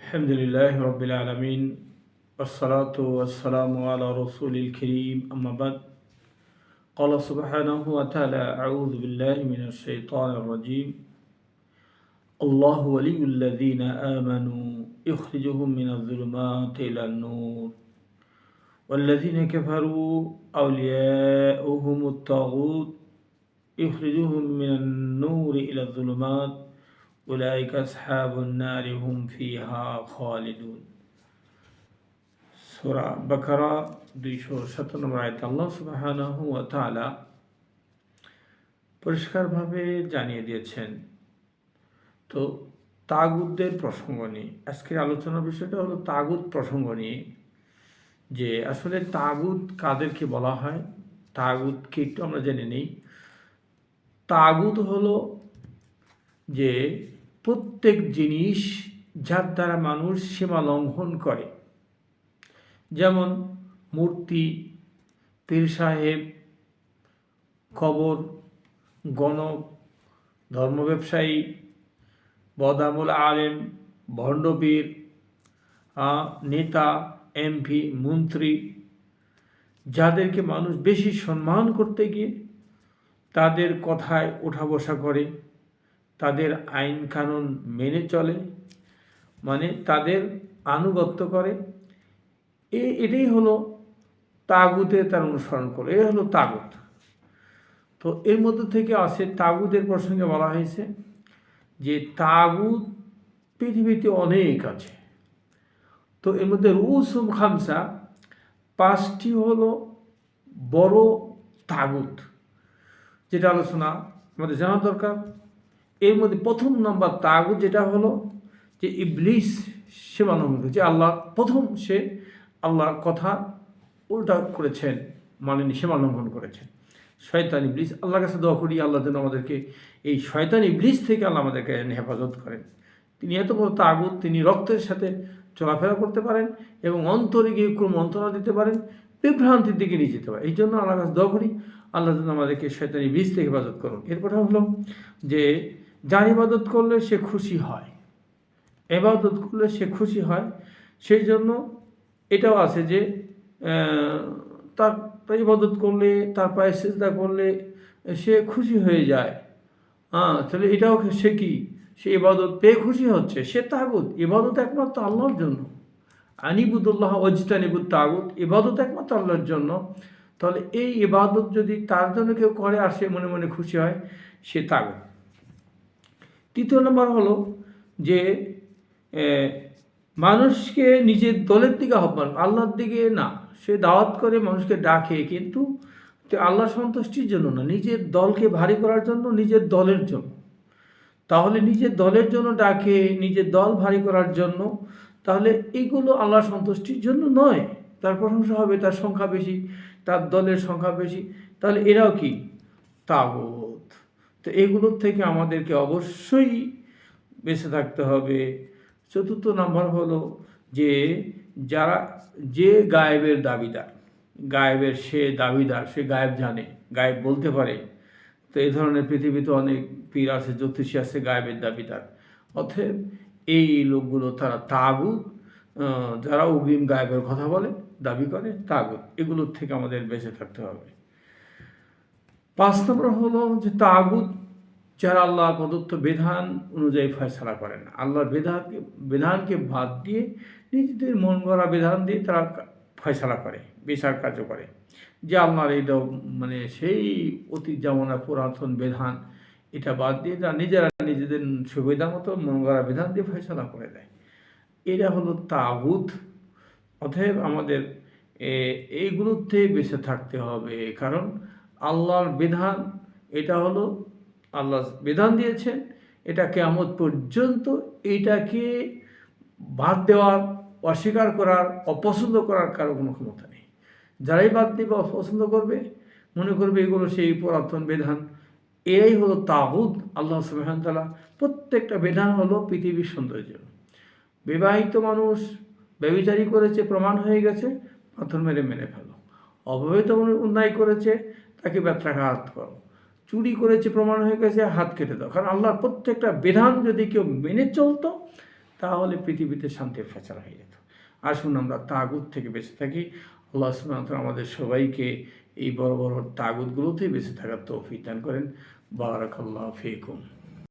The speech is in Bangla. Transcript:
الحمد لله رب العالمين والصلاة والسلام على رسول الكريم أما بعد قال سبحانه وتعالى أعوذ بالله من الشيطان الرجيم الله ولي الذين آمنوا يخرجهم من الظلمات إلى النور والذين كفروا أولياؤهم الطاغوت يخرجهم من النور إلى الظلمات أولئك أصحاب النار هم فيها خالدون সূরা বাকারা 207 নম্বর আয়াতে আল্লাহ সুবহানাহু ওয়া তাআলা পরিষ্কারভাবে জানিয়ে দিয়েছেন। তো তাগুতদের প্রসঙ্গ নিয়ে আজকের আলোচনার বিষয়টা হলো তাগুত প্রসঙ্গ নিয়ে, যে আসলে তাগুত কাদেরকে বলা হয়, তাগুতকে একটু আমরা জেনে নিই। তাগুত হলো যে প্রত্যেক জিনিস যার দ্বারা মানুষ সীমা লঙ্ঘন করে, যেমন মূর্তি, পীর সাহেব, কবর, গণক, ধর্ম ব্যবসায়ী, বদামুল আলেম, ভণ্ডপীর, নেতা, এমপি, মন্ত্রী, যাদেরকে মানুষ বেশি সম্মান করতে গিয়ে তাদের কথায় ওঠা বসা করে, তাদের আইন কানুন মেনে চলে, মানে তাদের আনুগত্য করে, এটাই হলো তাগুতে তার অনুসরণ করে, এ হলো তাগুত। তো এর মধ্যে থেকে আছে তাগুতের প্রসঙ্গে বলা হয়েছে যে তাগুত পৃথিবীতে অনেক আছে। তো এর মধ্যে রুসুম খামসা, 5টি হলো বড় তাগুত, যেটা আলোচনা আমাদের জানা দরকার। এর মধ্যে প্রথম নম্বর তাগুত যেটা হলো যে ইবলিস, সে মানব যে আল্লাহ প্রথম সে আল্লাহর কথা উল্টা করেছেন, মানেনি, সীমা লঙ্ঘন করেছেন। শয়তান ইবলিস, আল্লাহর কাছে দোয়া করি আল্লাহ যেন আমাদেরকে এই শয়তান ইবলিস থেকে আল্লাহ আমাদেরকে হেফাজত করেন। তিনি এত বড় তাগুত, তিনি রক্তের সাথে চলাফেরা করতে পারেন এবং অন্তরে গিয়ে কোনো মন্ত্রণা দিতে পারেন, বিভ্রান্তির দিকে নিয়ে যেতে পারেন। এই জন্য আল্লাহর কাছে দোয়া করি আল্লাহ যেন আমাদেরকে শয়তান ইবলিস থেকে হেফাজত করুন। এরপরে হলো যে যার ইবাদত করলে সে খুশি হয়, ইবাদত করলে সে খুশি হয়, সেই জন্য এটাও আছে যে তার ইবাদত করলে, তার পায়ে সিজদা করলে সে খুশি হয়ে যায়। তাহলে এটাও সে কি, সে ইবাদত পেয়ে খুশি হচ্ছে, সে তাগুত। ইবাদত একমাত্র আল্লাহর জন্য, আনিবুদুল্লাহ ওয়াজতানিবুত তাগুত, ইবাদত একমাত্র আল্লাহর জন্য। তাহলে এই ইবাদত যদি তার জন্য কেউ করে আর সে মনে মনে খুশি হয়, সে তাগুত। তৃতীয় নম্বর হলো যে মানুষকে নিজের দলের দিকে আহ্বান, আল্লাহর দিকে না, সে দাওয়াত করে মানুষকে ডাকে, কিন্তু আল্লাহ সন্তুষ্টির জন্য না, নিজের দলকে ভারী করার জন্য, নিজের দলের জন্য। তাহলে নিজের দলের জন্য ডাকে, নিজের দল ভারী করার জন্য, তাহলে এইগুলো আল্লাহ সন্তুষ্টির জন্য নয়। তার প্রশংসা হবে, তার সংখ্যা বেশি, তার দলের সংখ্যা বেশি, তাহলে এরাও কি তাগুত। তো এগুলোর থেকে আমাদেরকে অবশ্যই বেঁচে থাকতে হবে। চতুর্থ নাম্বার হলো যে যে গায়েবের দাবিদার, গায়েবের সে দাবিদার, সে গায়েব জানে, গায়েব বলতে পারে। তো এই ধরনের পৃথিবীতে অনেক পীর আছে, জ্যোতিষী আছে, গায়েবের দাবিদার। অতএব এই লোকগুলো তারা তাগুত, যারা অগ্রিম গায়েবের কথা বলে, দাবি করে, তাগুত। এগুলোর থেকে আমাদের বেঁচে থাকতে হবে। 5 নম্বর হলো যে তাগুত যারা আল্লাহ প্রদত্ত বিধান অনুযায়ী ফয়সালা করেন, আল্লাহর বিধানকে বাদ দিয়ে নিজেদের মন গড়া বিধান দিয়ে তারা ফয়সালা করে, বিচার কার্য করে, যে আল্লাহর এইটা মানে সেই অতীত জামানার পুরাতন বিধান, এটা বাদ দিয়ে তারা নিজেদের সুবিধা মতো মন গড়া বিধান দিয়ে ফয়সালা করে দেয়। এটা হলো তাগুত। অতএব আমাদের এইগুলোতে বেঁচে থাকতে হবে, কারণ আল্লাহর বিধান এটা হলো আল্লাহ বিধান দিয়েছেন, এটা কিয়ামত পর্যন্ত এইটাকে বাদ দেওয়ার, অস্বীকার করার, অপছন্দ করার কারো কোনো ক্ষমতা নেই। যারাই বাদ দেবে, অপছন্দ করবে, মনে করবে এগুলো সেই পুরাতন বিধান, এই হলো তাগুত। আল্লাহ সুবহানাহু ওয়া তাআলা প্রত্যেকটা বিধান হলো পৃথিবীর সৌন্দর্য। বিবাহিত মানুষ ব্যভিচারী করেছে, প্রমাণ হয়ে গেছে, পাথর মেরে ফেলো। অবিবাহিত মানুষ অন্যায় করেছে, তাকে ব্যত্রাঘাত করো। চুরি করেছে, প্রমাণ হয়ে গেছে, হাত কেটে দাও। কারণ আল্লাহর প্রত্যেকটা বিধান যদি কেউ মেনে চলতো, তাহলে পৃথিবীতে শান্তির ফেঁচাল হয়ে যেত। আসুন আমরা তাগুত থেকে বেঁচে থাকি। আল্লাহ সুবহানাহু ওয়া তাআলা আমাদের সবাইকে এই বড় বড় তাগুতগুলোতেই বেঁচে থাকার তৌফিক দান করেন। বারাকাল্লাহু ফিকুম।